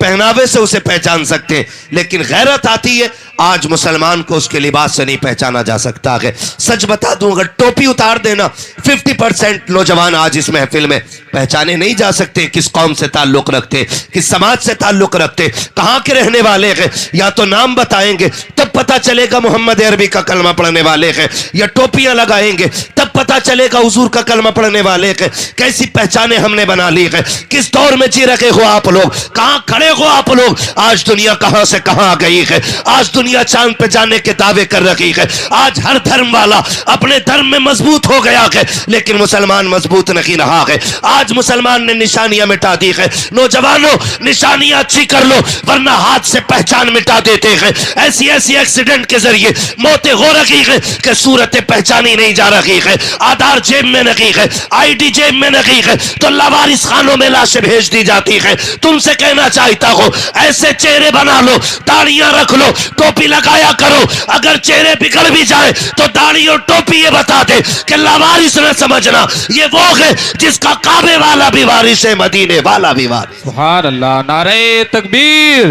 पहनावे से उसे पहचान सकते हैं, लेकिन गैरत आती है आज मुसलमान को उसके लिबास से नहीं पहचाना जा सकता है। सच बता दूं, अगर टोपी उतार देना 50% नौजवान आज इस महफिल में पहचाने नहीं जा सकते किस कौम से ताल्लुक रखते, किस समाज से ताल्लुक रखते, कहां के रहने वाले हैं। या तो नाम बताएंगे तब पता चलेगा मोहम्मद अरबी का कलमा पढ़ने वाले हैं, या टोपियां लगाएंगे तब पता चलेगा हुजूर का कलमा पढ़ने वाले हैं। कैसी पहचाने हमने बना ली है, किस दौर में जी रखे हो आप लोग, कहां खड़े हो आप लोग। आज दुनिया कहां से कहां आ गई है, आज दुनिया चांद पे जाने के दावे कर रही है। आज हर धर्म वाला अपने धर्म में मजबूत हो गया है, लेकिन मुसलमान मजबूत नहीं रहा है। आज मुसलमान ने निशानियां मिटा दी है। नौजवानों, निशानियां अच्छी कर लो, वरना हाथ से पहचान मिटा देते हैं। ऐसी ऐसी एक्सीडेंट के जरिए मौतें हो रही है कि सूरतें पहचानी नहीं जा रही है। आधार जेब में नहीं है, आईडी जेब में नहीं है, तो लावारिस खानों में लाशें भेज दी जाती है। तुमसे कहना चाहता हूं, ऐसे चेहरे बना लो, दाढ़ियां रख लो, टोपी लगाया करो। अगर चेहरे बिगड़ भी जाए तो दाढ़ी और टोपी ये बता दे कि लावारिस न समझना, ये वो है जिसका काबे वाला भी वारिस है, मदीने वाला भी वारिस। सुभान अल्लाह। नारे तकबीर,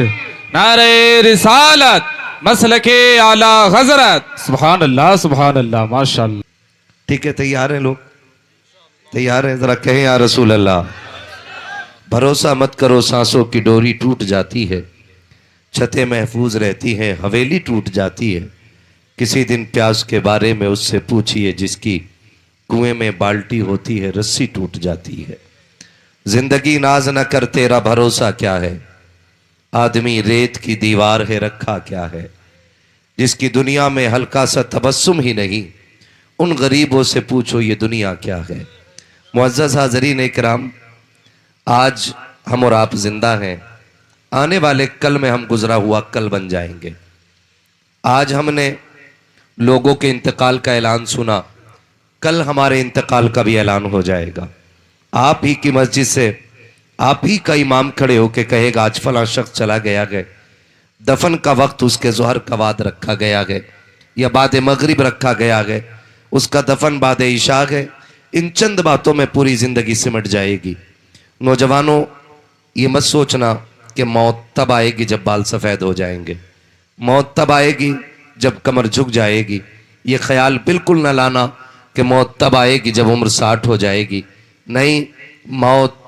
नारे रिसालत, मसलके आला हजरत। सुभान अल्लाह, सुभान अल्लाह, माशाअल्लाह। ठीक है, तैयार हैं लोग? तैयार हैं? जरा कहें या रसूल अल्लाह। भरोसा मत करो, सांसों की डोरी टूट जाती है, छतें महफूज रहती हैं, हवेली टूट जाती है। किसी दिन प्यास के बारे में उससे पूछिए, जिसकी कुएं में बाल्टी होती है, रस्सी टूट जाती है। जिंदगी नाज न कर, तेरा भरोसा क्या है, आदमी रेत की दीवार है, रखा क्या है। जिसकी दुनिया में हल्का सा तबस्सुम ही नहीं, उन गरीबों से पूछो ये दुनिया क्या है। मुअज़्ज़ज़ हाज़रीन इकराम, आज हम और आप जिंदा हैं, आने वाले कल में हम गुजरा हुआ कल बन जाएंगे। आज हमने लोगों के इंतकाल का ऐलान सुना, कल हमारे इंतकाल का भी ऐलान हो जाएगा। आप ही की मस्जिद से आप ही का इमाम खड़े होकर कहेगा आज फला शख्स चला गया है, दफन का वक्त उसके ज़ोहर का बाद रखा गया है या बाद मगरिब रखा गया है, उसका दफन बाद इशा है। इन चंद बातों में पूरी जिंदगी सिमट जाएगी। नौजवानों, ये मत सोचना कि मौत तब आएगी जब बाल सफ़ेद हो जाएंगे, मौत तब आएगी जब कमर झुक जाएगी। ये ख्याल बिल्कुल न लाना कि मौत तब आएगी जब उम्र 60 हो जाएगी। नहीं, मौत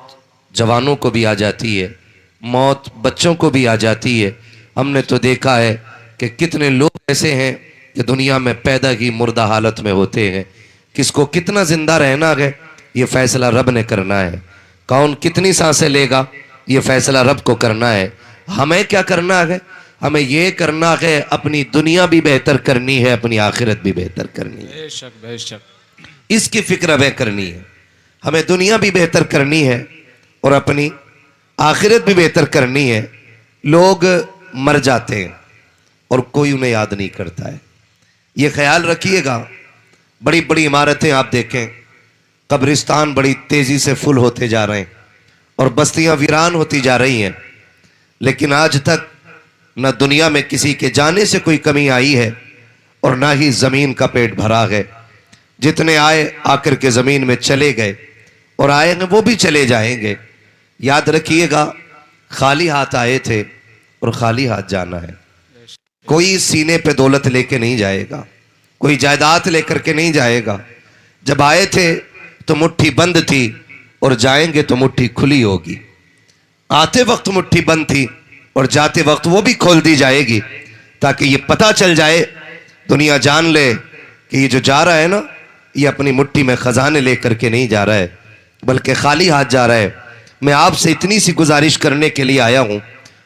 जवानों को भी आ जाती है, मौत बच्चों को भी आ जाती है। हमने तो देखा है कि कितने लोग ऐसे हैं कि दुनिया में पैदा ही मुर्दा हालत में होते हैं। किसको कितना जिंदा रहना है ये फैसला रब ने करना है, कौन कितनी सांसें लेगा ये फैसला रब को करना है। हमें क्या करना है? हमें ये करना है अपनी दुनिया भी बेहतर करनी है, अपनी आखिरत भी बेहतर करनी है। बेशक बेशक, इसकी फिक्र हमें करनी है। हमें दुनिया भी बेहतर करनी है और अपनी आखिरत भी बेहतर करनी है। लोग मर जाते हैं और कोई उन्हें याद नहीं करता है, ये ख्याल रखिएगा। बड़ी बड़ी इमारतें आप देखें, कब्रिस्तान बड़ी तेजी से फुल होते जा रहे हैं और बस्तियां वीरान होती जा रही हैं, लेकिन आज तक न दुनिया में किसी के जाने से कोई कमी आई है और ना ही जमीन का पेट भरा है। जितने आए आकर के जमीन में चले गए और आएंगे वो भी चले जाएंगे। याद रखिएगा, खाली हाथ आए थे और खाली हाथ जाना है। कोई सीने पे दौलत लेके नहीं जाएगा, कोई जायदाद लेकर के नहीं जाएगा। जब आए थे तो मुट्ठी बंद थी और जाएंगे तो मुट्ठी खुली होगी। आते वक्त मुट्ठी बंद थी और जाते वक्त वो भी खोल दी जाएगी, ताकि ये पता चल जाए, दुनिया जान ले कि ये जो जा रहा है ना, ये अपनी मुट्ठी में खजाने लेकर के नहीं जा रहा है, बल्कि खाली हाथ जा रहा है। मैं आपसे इतनी सी गुजारिश करने के लिए आया हूँ,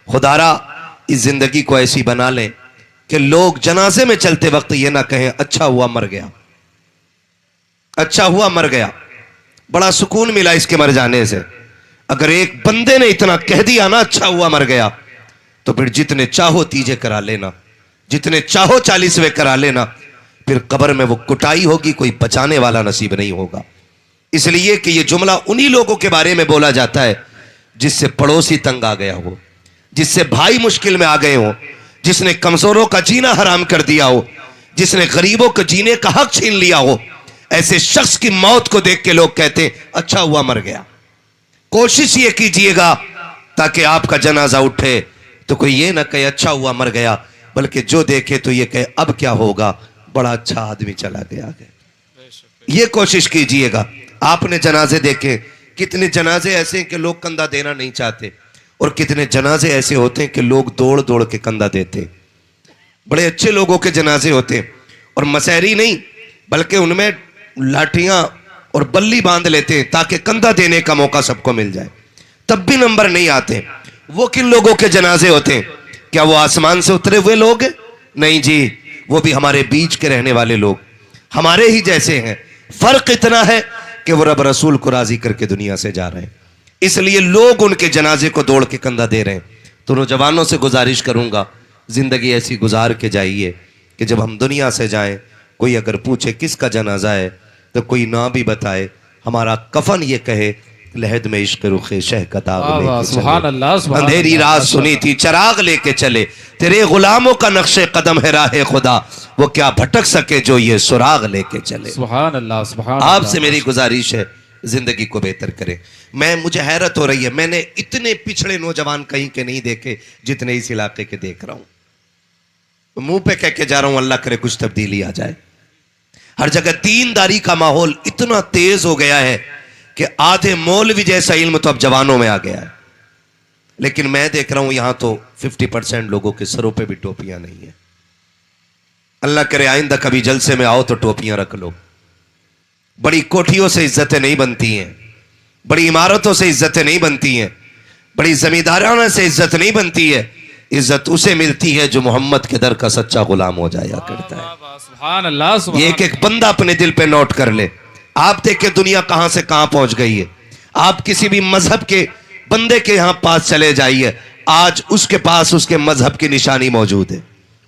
खुदारा इस जिंदगी को ऐसी बना लें कि लोग जनाजे में चलते वक्त ये ना कहें अच्छा हुआ मर गया, अच्छा हुआ मर गया, बड़ा सुकून मिला इसके मर जाने से। अगर एक बंदे ने इतना कह दिया ना अच्छा हुआ मर गया, तो फिर जितने चाहो तीजे करा लेना, जितने चाहो 40वें करा लेना, फिर कब्र में वो कुटाई होगी, कोई बचाने वाला नसीब नहीं होगा। इसलिए कि ये जुमला उन्हीं लोगों के बारे में बोला जाता है जिससे पड़ोसी तंग आ गया हो, जिससे भाई मुश्किल में आ गए हो, जिसने कमजोरों का जीना हराम कर दिया हो, जिसने गरीबों को जीने का हक छीन लिया हो। ऐसे शख्स की मौत को देख के लोग कहते अच्छा हुआ मर गया। कोशिश ये कीजिएगा ताकि आपका जनाजा उठे तो कोई ये ना कहे अच्छा हुआ मर गया, बल्कि जो देखे तो ये कहे अब क्या होगा, बड़ा अच्छा आदमी चला गया। ये कोशिश कीजिएगा। आपने जनाजे देखे, कितने जनाजे ऐसे हैं कि लोग कंधा देना नहीं चाहते, और कितने जनाजे ऐसे होते हैं कि लोग दौड़ दौड़ के कंधा देते। बड़े अच्छे लोगों के जनाजे होते हैं और मसहरी नहीं, बल्कि उनमें लाठियां और बल्ली बांध लेते हैं ताकि कंधा देने का मौका सबको मिल जाए, तब भी नंबर नहीं आते। वो किन लोगों के जनाजे होते हैं? क्या वो आसमान से उतरे हुए लोग? नहीं जी, वो भी हमारे बीच के रहने वाले लोग, हमारे ही जैसे हैं। फर्क इतना है कि वो रब रसूल को राजी करके दुनिया से जा रहे हैं, इसलिए लोग उनके जनाजे को दौड़ के कंधा दे रहे हैं। तो नौजवानों से गुजारिश करूंगा, जिंदगी ऐसी गुजार के जाइए कि जब हम दुनिया से जाएं, कोई अगर पूछे किसका जनाजा है तो कोई ना भी बताए, हमारा कफन ये कहे लहद में इश्क रुखे शह का दाग लेके चले, अंधेरी रात सुनी थी चिराग लेके चले, तेरे गुलामों का नक्शे कदम है राह खुदा, वो क्या भटक सके जो ये सुराग लेके चले। सुभान अल्लाह, सुभान आपसे मेरी गुजारिश है, जिंदगी को बेहतर करें। मुझे हैरत हो रही है, मैंने इतने पिछड़े नौजवान कहीं के नहीं देखे जितने इस इलाके के देख रहा हूं। मुंह पे कह के जा रहा हूं, अल्लाह करे कुछ तब्दीली आ जाए। हर जगह दीनदारी का माहौल इतना तेज हो गया है कि आधे मौलवी जैसा इल्म तो अब जवानों में आ गया है, लेकिन मैं देख रहा हूं यहां तो 50% लोगों के सरों पे भी टोपियां नहीं है। अल्लाह करे आइंदा कभी जलसे में आओ तो टोपियां रख लो। बड़ी कोठियों से इज्जतें नहीं बनती हैं, बड़ी इमारतों से इज्जतें नहीं बनती हैं, बड़ी जमींदाराना से इज्जत नहीं बनती है। इज्जत उसे मिलती है जो मोहम्मद के दर का सच्चा गुलाम हो जाया करता है। सुभान अल्लाह, ये एक एक बंदा अपने दिल पे नोट कर ले। आप देखें दुनिया कहां से कहां पहुंच गई है। आप किसी भी मजहब के बंदे के यहां पास चले जाइए, आज उसके पास उसके मजहब की निशानी मौजूद है,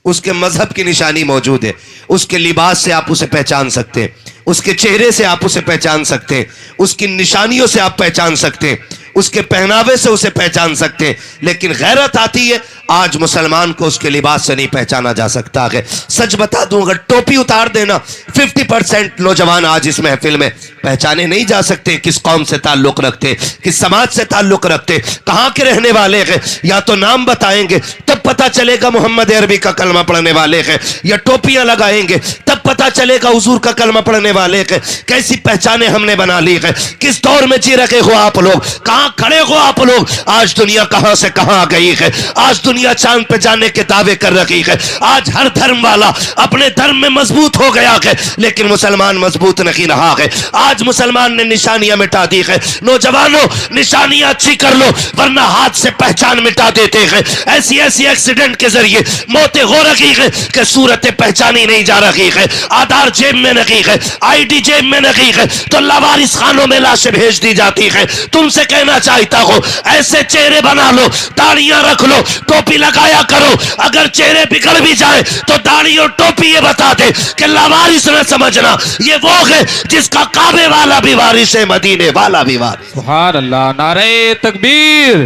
उसके मजहब की निशानी मौजूद है। उसके लिबास से आप उसे पहचान सकते हैं, उसके चेहरे से आप उसे पहचान सकते हैं, उसकी निशानियों से आप पहचान सकते हैं, उसके पहनावे से उसे पहचान सकते हैं। लेकिन गैरत आती है, आज मुसलमान को उसके लिबास से नहीं पहचाना जा सकता है। सच बता दूं, अगर टोपी उतार देना 50% नौजवान आज इस महफिल में पहचाने नहीं जा सकते किस कौम से ताल्लुक रखते, किस समाज से ताल्लुक रखते, कहां के रहने वाले हैं। या तो नाम बताएंगे तब पता चलेगा मोहम्मद अरबी का कलमा पढ़ने वाले हैं, या टोपियां लगाएंगे तब पता चलेगा हुजूर का कलमा पढ़ने वाले हैं। कैसी पहचाने हमने बना ली है, किस दौर में जी रखे हो आप लोग, कहां खड़े हो आप लोग। आज दुनिया कहां से कहां आ गई है, आज दुनिया चांद पे जाने के दावे कर रही है। आज हर धर्म वाला अपने धर्म में मजबूत हो गया है, लेकिन मुसलमान मजबूत नहीं रहा है। आज मुसलमान ने निशानियां मिटा दी है। नौजवानों, निशानियां अच्छी कर लो, वरना हाथ से पहचान मिटा देते हैं। ऐसी ऐसी एक्सीडेंट के जरिए मौतें हो रही है कि सूरतें पहचानी नहीं जा रही है। आधार जेब में नहीं है, आईडी जेब में नहीं है, तो लावारिस खानों में लाशें भेज दी जाती है। तुमसे कहना चाहता हूं, ऐसे चेहरे बना लो, दाढ़ियां रख लो, टोपी लगाया करो। अगर चेहरे बिगड़ भी जाए तो दाढ़ी और टोपी ये बता दे कि लावारिस न समझना, ये वो है जिसका काबे वाला भी वारिस है, मदीने वाला भी वारिस। सुभान अल्लाह। नारे तकबीर,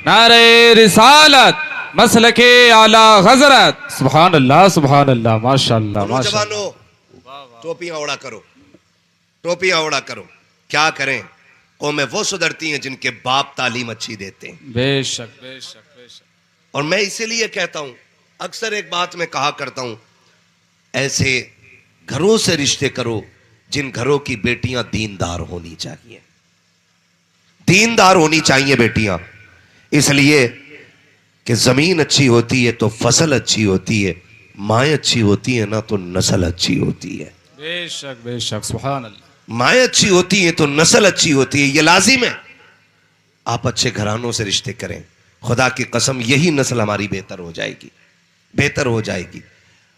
नारे रिसालत, मसलके आला हजरत। सुभान अल्लाह, सुभान अल्लाह, माशाअल्लाह, माशाअल्लाह। नौजवानों, टोपियां ओढ़ा करो, टोपियां ओढ़ा करो। क्या करें, कौमें वो सुधरती हैं जिनके बाप तालीम अच्छी देते हैं। बेशक, बेशक, बेशक। और मैं इसीलिए कहता हूं, अक्सर एक बात मैं कहा करता हूं, ऐसे घरों से रिश्ते करो जिन घरों की बेटियां दीनदार होनी चाहिए, दीनदार होनी चाहिए बेटियां। इसलिए कि जमीन अच्छी होती है तो फसल अच्छी होती है, माएँ अच्छी होती है ना तो नस्ल अच्छी होती है। बेशक, बेशक, सुभान अल्लाह। माएँ अच्छी होती हैं तो नस्ल अच्छी होती है, ये लाजिम है। आप अच्छे घरानों से रिश्ते करें, खुदा की कसम यही नस्ल हमारी बेहतर हो जाएगी, बेहतर हो जाएगी।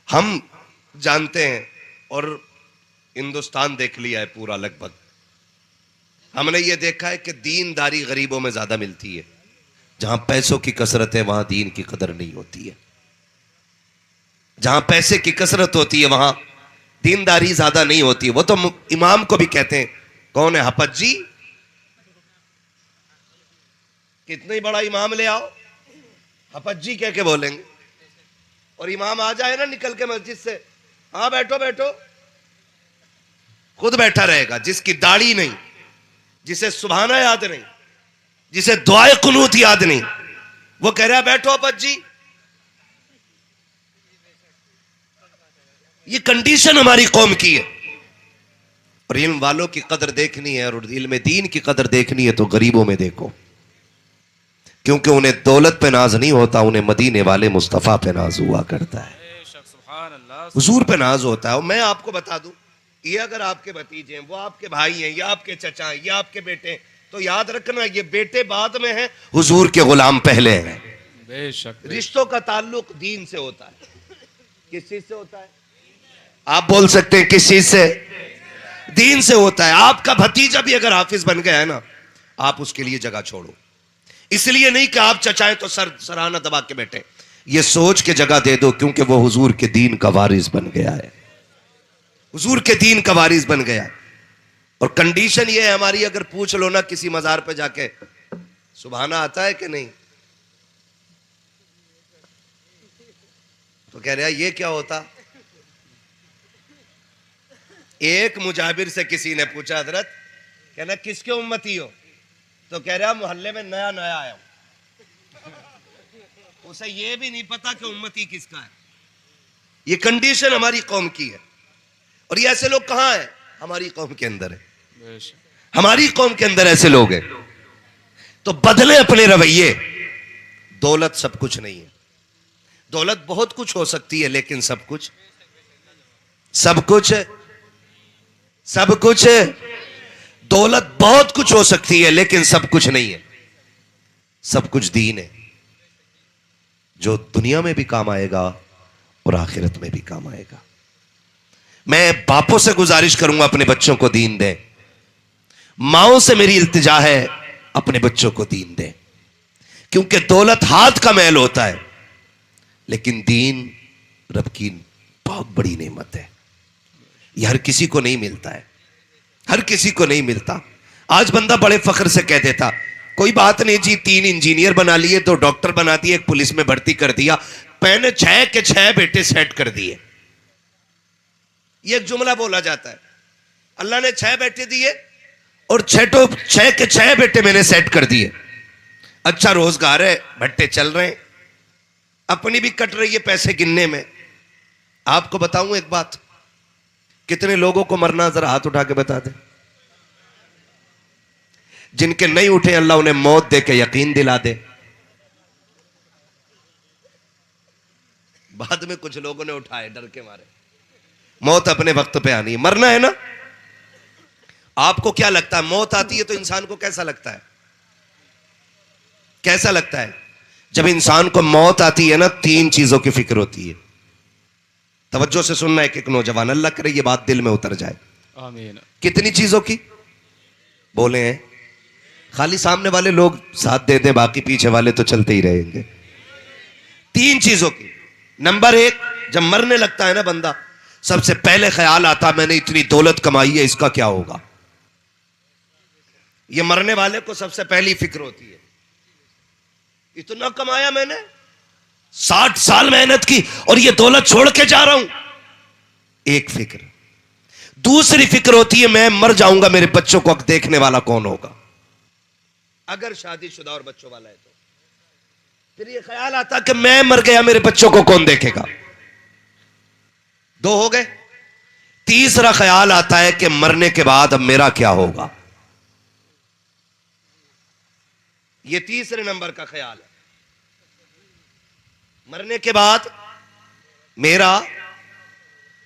हम जानते हैं, और हिंदुस्तान देख लिया है पूरा लगभग, हमने ये देखा है कि दीनदारी गरीबों में ज्यादा मिलती है। जहां पैसों की कसरत है वहां दीन की कदर नहीं होती है। जहां पैसे की कसरत होती है वहां दीनदारी ज्यादा नहीं होती। वो तो इमाम को भी कहते हैं, कौन है हपत जी, कितनी बड़ा इमाम ले आओ, हपत जी कह के बोलेंगे। और इमाम आ जाए ना निकल के मस्जिद से, हाँ बैठो बैठो, खुद बैठा रहेगा। जिसकी दाढ़ी नहीं, जिसे सुबहाना याद नहीं, जिसे दुआए कुनूत याद नहीं, वो कह रहा बैठो अब्बा जी। ये कंडीशन हमारी कौम की है। और इल्म वालों की कदर देखनी है और इल्म दीन की कदर देखनी है तो गरीबों में देखो, क्योंकि उन्हें दौलत पे नाज नहीं होता, उन्हें मदीने वाले मुस्तफा पे नाज हुआ करता है, हुजूर पे नाज होता है। और मैं आपको बता दूं, ये अगर आपके भतीजे हैं, वो आपके भाई हैं, या आपके चचा हैं, या आपके बेटे हैं, तो याद रखना ये बेटे बाद में हैं, हुजूर के गुलाम पहले हैं। बेशक। रिश्तों का ताल्लुक दीन से होता है। किस चीज से होता है? आप बोल सकते हैं किस चीज से? दीन से होता है। आपका भतीजा भी अगर हाफिज बन गया है ना, आप उसके लिए जगह छोड़ो। इसलिए नहीं कि आप चचाएं तो सराहना दबा के बैठे, ये सोच के जगह दे दो क्योंकि वो हुजूर के दीन का वारिस बन गया है, हुजूर के दीन का वारिस बन गया है। और कंडीशन ये है हमारी, अगर पूछ लो ना किसी मजार पे जाके, सुभाना आता है कि नहीं, तो कह रहा ये क्या होता। एक मुजाबिर से किसी ने पूछा, हजरत कहना किसके उम्मती हो, तो कह रहा मोहल्ले में नया नया आया हूं, उसे ये भी नहीं पता कि उम्मती किसका है। ये कंडीशन हमारी कौम की है। और ये ऐसे लोग कहां हैं? हमारी कौम के अंदर है, हमारी कौम के अंदर ऐसे लोग हैं। तो बदले अपने रवैये। दौलत सब कुछ नहीं है, दौलत बहुत कुछ हो सकती है, लेकिन सब कुछ है। दौलत बहुत कुछ हो सकती है, लेकिन सब कुछ नहीं है। सब कुछ दीन है, जो दुनिया में भी काम आएगा और आखिरत में भी काम आएगा। मैं बापों से गुजारिश करूंगा अपने बच्चों को दीन दें, माओं से मेरी इल्तिजा है अपने बच्चों को दीन दें, क्योंकि दौलत हाथ का मैल होता है, लेकिन दीन रब की बहुत बड़ी नेमत है। यह हर किसी को नहीं मिलता है, हर किसी को नहीं मिलता। आज बंदा बड़े फख्र से कह देता, कोई बात नहीं जी, 3 इंजीनियर बना लिए, 2 डॉक्टर बना दिए, 1 पुलिस में भर्ती कर दिया, मैंने 6 के 6 बेटे सेट कर दिए। ये एक जुमला बोला जाता है, अल्लाह ने 6 बेटे दिए और 6 के 6 बेटे मैंने सेट कर दिए। अच्छा रोजगार है, भट्टे चल रहे हैं, अपनी भी कट रही है पैसे गिनने में। आपको बताऊं एक बात, कितने लोगों को मरना, जरा हाथ उठा के बता दे। जिनके नहीं उठे अल्लाह उन्हें मौत दे के यकीन दिला दे। बाद में कुछ लोगों ने उठाए डर के मारे। मौत अपने वक्त पे आनी है, मरना है ना। आपको क्या लगता है, मौत आती है तो इंसान को कैसा लगता है? कैसा लगता है? जब इंसान को मौत आती है ना, 3 चीजों की फिक्र होती है। तवज्जो से सुनना एक एक नौजवान, अल्लाह करे ये बात दिल में उतर जाए। आमीन। कितनी चीजों की बोले हैं? खाली सामने वाले लोग साथ दे दें, बाकी पीछे वाले तो चलते ही रहेंगे। 3 चीजों की। नंबर 1, जब मरने लगता है ना बंदा, सबसे पहले ख्याल आता मैंने इतनी दौलत कमाई है, इसका क्या होगा। ये मरने वाले को सबसे पहली फिक्र होती है, इतना कमाया मैंने, 60 साल मेहनत की और ये दौलत छोड़ के जा रहा हूं। एक फिक्र। दूसरी फिक्र होती है मैं मर जाऊंगा, मेरे बच्चों को देखने वाला कौन होगा। अगर शादीशुदा और बच्चों वाला है तो फिर ये ख्याल आता कि मैं मर गया, मेरे बच्चों को कौन देखेगा। 2 हो गए। तीसरा ख्याल आता है कि मरने के बाद अब मेरा क्या होगा। ये तीसरे नंबर का ख्याल है, मरने के बाद मेरा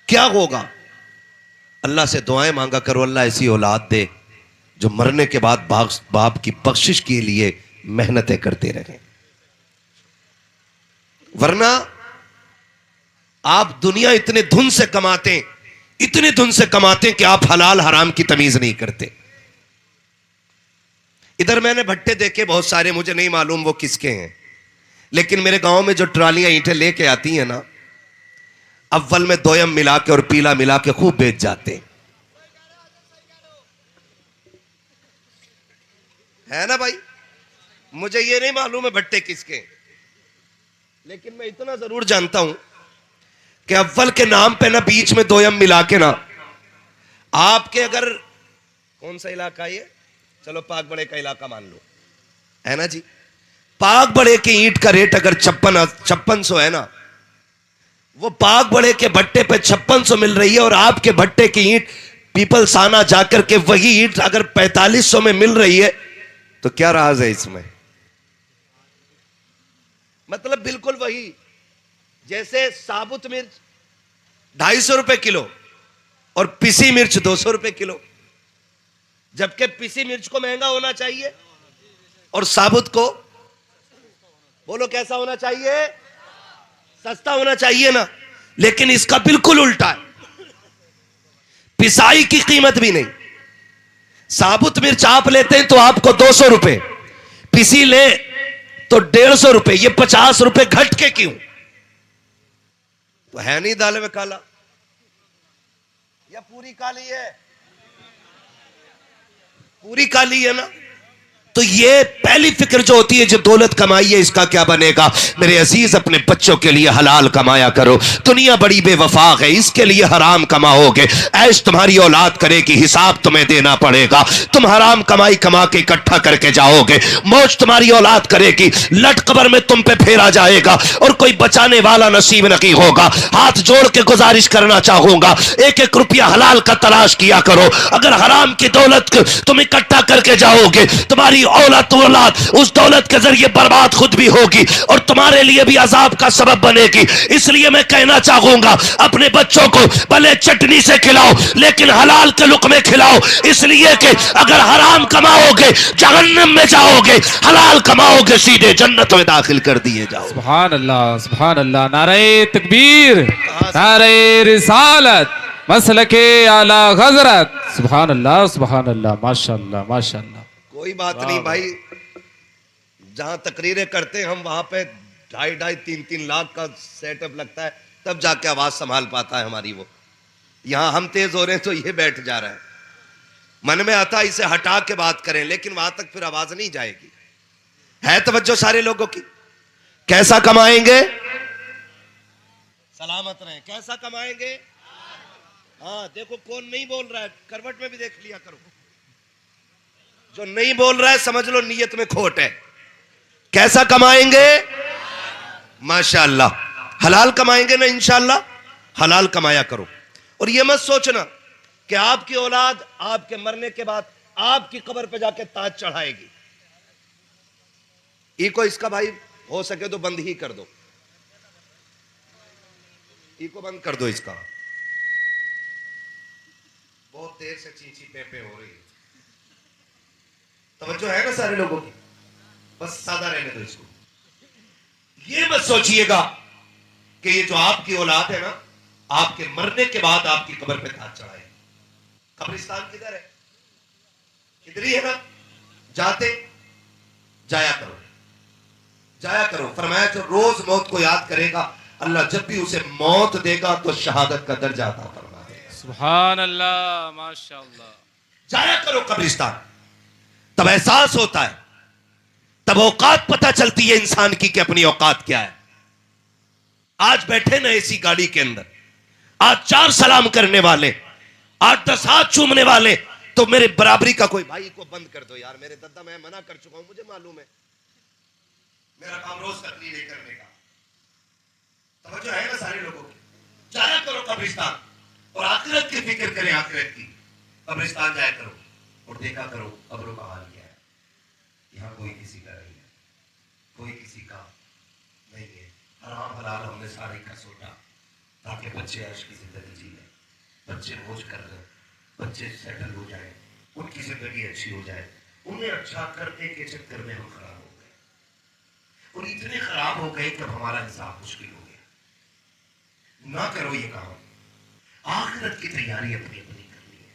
क्या होगा। अल्लाह से दुआएं मांगा करो, अल्लाह ऐसी औलाद दे जो मरने के बाद बाप की बख्शिश के लिए मेहनतें करते रहें। वरना आप दुनिया इतने धुन से कमाते, इतने धुन से कमाते कि आप हलाल हराम की तमीज नहीं करते। इधर मैंने भट्टे देखे बहुत सारे, मुझे नहीं मालूम वो किसके हैं, लेकिन मेरे गांव में जो ट्रालियां ईंटें लेके आती हैं ना, अव्वल में दोयम मिला के और पीला मिला के खूब बेच जाते है ना भाई। मुझे ये नहीं मालूम है भट्टे किसके, लेकिन मैं इतना जरूर जानता हूं कि अव्वल के नाम पे ना बीच में दोयम मिला के ना, आपके अगर कौन सा इलाका ये, चलो पाक बड़े का इलाका मान लो, है ना जी। पाक बड़े की ईंट का रेट अगर 5600 है ना, वो पाक बड़े के भट्टे पे 5600 मिल रही है, और आपके भट्टे की ईंट पीपल साना जाकर के वही ईंट अगर 4500 में मिल रही है, तो क्या राज है इसमें? मतलब बिल्कुल वही, जैसे साबुत मिर्च 250 रुपए किलो और पिसी मिर्च 200 रुपए किलो, जबकि पिसी मिर्च को महंगा होना चाहिए और साबुत को, बोलो कैसा होना चाहिए? सस्ता होना चाहिए ना। लेकिन इसका बिल्कुल उल्टा है, पिसाई की कीमत भी नहीं। साबुत मिर्च आप लेते हैं तो आपको 200 रुपए, पिसी ले तो 150 रुपए, ये 50 रुपए घट के क्यों? तो है नहीं दाल में काला, या पूरी काली है? पूरी काली है ना। तो ये पहली फिक्र जो होती है, जो दौलत कमाई है इसका क्या बनेगा? मेरे अजीज, अपने बच्चों के लिए हलाल कमाया करो। दुनिया बड़ी बेवफा है, इसके लिए हराम कमाओगे, ऐश तुम्हारी औलाद करेगी, हिसाब तुम्हें देना पड़ेगा। तुम हराम कमाई कमा के इकट्ठा करके जाओगे, मौज तुम्हारी औलाद करेगी, लट कबर में तुम पे फेरा जाएगा और कोई बचाने वाला नसीब नहीं होगा। हाथ जोड़ के गुजारिश करना चाहूंगा, एक एक रुपया हलाल का तलाश किया करो। अगर हराम की दौलत तुम इकट्ठा करके जाओगे, तुम्हारी औलाद उस दौलत के जरिए बर्बाद खुद भी होगी और तुम्हारे लिए भी अजाब का सबब बनेगी। इसलिए मैं कहना चाहूंगा, अपने बच्चों को भले चटनी से खिलाओ लेकिन हलाल के लुक़मे खिलाओ, इसलिए कि अगर हराम कमाओगे जहन्नम में जाओगे, हलाल कमाओगे सीधे जन्नत में दाखिल कर दिए जाओ। सुभान अल्लाह, सुभान अल्लाह। नारे तकबीर, नारे रिसालत, मसलके आला हजरत। सुभान अल्लाह, सुभान अल्लाह, माशाअल्लाह, माशाअल्लाह। कोई बात नहीं भाई, जहां तकरीरें करते हैं हम वहां पे 2.5-3 लाख का सेटअप लगता है, तब जाके आवाज संभाल पाता है हमारी वो। यहां हम तेज हो रहे हैं तो ये बैठ जा रहा है। मन में आता है इसे हटा के बात करें, लेकिन वहां तक फिर आवाज नहीं जाएगी। है तवज्जो सारे लोगों की? कैसा कमाएंगे? सलामत रहें। कैसा कमाएंगे? हाँ देखो कौन नहीं बोल रहा है, करवट में भी देख लिया करो। जो नहीं बोल रहा है समझ लो नीयत में खोट है। कैसा कमाएंगे? माशाअल्लाह, हलाल कमाएंगे ना इंशाअल्लाह। हलाल कमाया करो और ये मत सोचना कि आपकी औलाद आपके मरने के बाद आपकी कब्र पे जाके ताज चढ़ाएगी। इको इसका भाई हो सके तो बंद ही कर दो, इको बंद कर दो इसका, बहुत देर से चींची पे हो रही है। तवज्जो है ना सारे लोगों की? बस सादा रहने दो इसको। ये मत सोचिएगा कि ये जो आपकी औलाद है ना, आपके मरने के बाद आपकी कब्र पे ताज चढ़ाए। कब्रिस्तान किधर है? इधर ही है ना। जाते जाया करो, जाया करो। फरमाया जो रोज मौत को याद करेगा, अल्लाह जब भी उसे मौत देगा तो शहादत का दर्जा अता फरमा देगा। सुभान अल्लाह, माशाअल्लाह। जाया करो कब्रिस्तान, तब एहसास होता है, तब औकात पता चलती है इंसान की कि अपनी औकात क्या है। आज बैठे ना ऐसी गाड़ी के अंदर, आज 4 सलाम करने वाले, 8-10 हाथ चूमने वाले, तो मेरे बराबरी का कोई भाई को बंद कर दो यार। मेरे दादा मैं मना कर चुका हूं, मुझे मालूम है, मेरा काम रोज तकरीरें करने का। तवज्जो है ना सारे लोगों की? जाया करो कब्रिस्तान और आखिरत की फिक्र करें। आखिरत की कब्रिस्तान जाया करो और देखा करो कब्रों का हाल क्या है। यहाँ कोई किसी का नहीं है, कोई किसी का नहीं है। हराम हलाल हमने सारे का सोचा ताकि बच्चे ऐश की जिंदगी जी लें, बच्चे मौज कर लें, बच्चे सेटल हो जाए, उनकी जिंदगी अच्छी हो जाए। उन्हें अच्छा करने के चक्कर में हम खराब हो गए, और इतने खराब हो गए कि हमारा हिसाब मुश्किल हो गया। ना करो ये काम। आखिरत की तैयारी अपनी अपनी करनी है।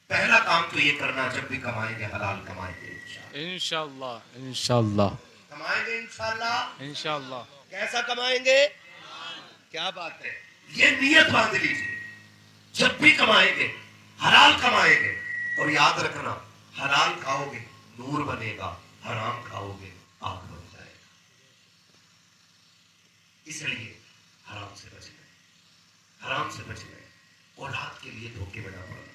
पहला काम तो ये करना, जब भी कमाएंगे हलाल कमाएंगे इंशाअल्लाह, इंशाअल्लाह कमाएंगे इंशाअल्लाह, इंशाअल्लाह। कैसा कमाएंगे? क्या बात है, ये नियत बांध लीजिए। जब भी कमाएंगे हलाल कमाएंगे, और याद रखना हलाल खाओगे नूर बनेगा, हराम खाओगे आग बन जाएगा। इसलिए हराम से बच गए, हराम से बच गए। औलाद के लिए धोखे में ना पड़ना।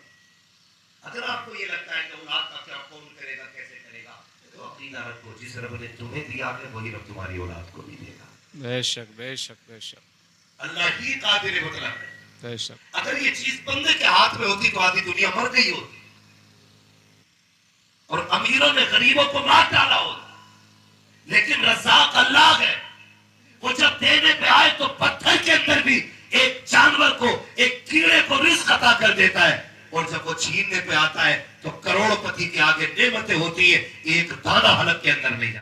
अगर आपको ये लगता है कि औलाद का क्या कौन करेगा, कैसे करेगा, तो तो अकीदा रखो, जिस रब ने तुम्हें दिया है वही रब तुम्हारी औलाद को भी देगा। बेशक बेशक बेशक अल्लाह ही कादिर मतलब है। बेशक। अगर ये चीज बंदे के हाथ में होती तो आधी दुनिया मर गई होती और अमीरों ने गरीबों को मार डाला होता। लेकिन रज़ाक अल्लाह है, वो जब देने पे आए तो पत्थर के अंदर भी एक जानवर को, एक कीड़े को रिज़्क अता कर देता है, और जब वो छीनने पे आता है तो करोड़पति के आगे नेमतें होती है, एक दाना हलक के अंदर नहीं जाता।